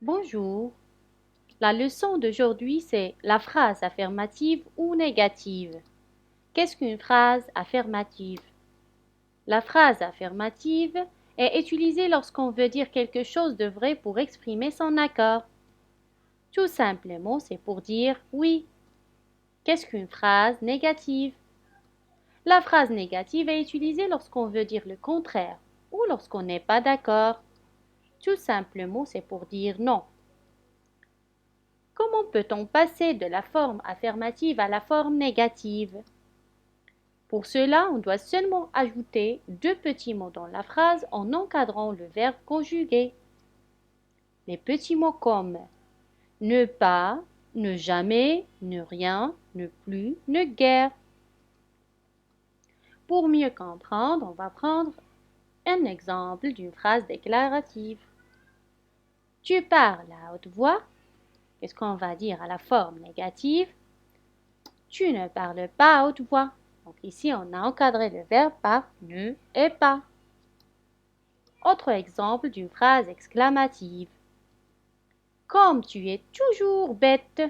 Bonjour. La leçon d'aujourd'hui, c'est la phrase affirmative ou négative. Qu'est-ce qu'une phrase affirmative? La phrase affirmative est utilisée lorsqu'on veut dire quelque chose de vrai pour exprimer son accord. Tout simplement, c'est pour dire oui. Qu'est-ce qu'une phrase négative? La phrase négative est utilisée lorsqu'on veut dire le contraire ou lorsqu'on n'est pas d'accord. Tout simplement, c'est pour dire non. Comment peut-on passer de la forme affirmative à la forme négative? Pour cela, on doit seulement ajouter deux petits mots dans la phrase en encadrant le verbe conjugué. Les petits mots comme ne pas, ne jamais, ne rien, ne plus, ne guère. Pour mieux comprendre, on va prendre un exemple d'une phrase déclarative. Tu parles à haute voix. Qu'est-ce qu'on va dire à la forme négative? Tu ne parles pas à haute voix. Donc ici, on a encadré le verbe par ne et pas. Autre exemple d'une phrase exclamative. Comme tu es toujours bête.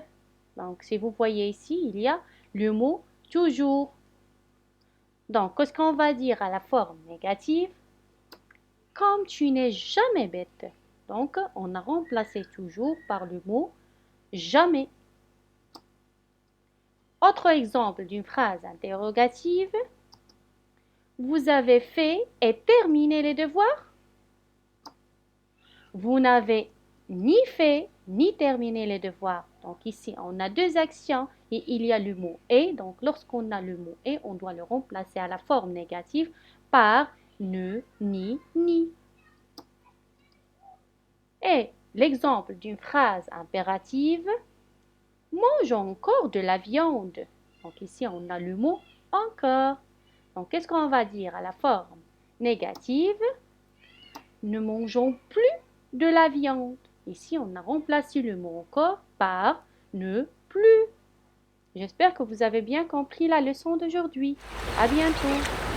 Donc si vous voyez ici, il y a le mot toujours. Donc qu'est-ce qu'on va dire à la forme négative? Comme tu n'es jamais bête. Donc on a remplacé toujours par le mot jamais. Autre exemple d'une phrase interrogative. Vous avez fait et terminé les devoirs? Vous n'avez ni fait ni terminé les devoirs. Donc ici, on a deux actions et il y a le mot et. Donc lorsqu'on a le mot et, on doit le remplacer à la forme négative par ne, ni. Et l'exemple d'une phrase impérative. Mange encore de la viande. Donc ici, on a le mot encore. Donc qu'est-ce qu'on va dire à la forme négative? Ne mangeons plus de la viande. Ici, on a remplacé le mot encore par ne plus. J'espère que vous avez bien compris la leçon d'aujourd'hui. À bientôt.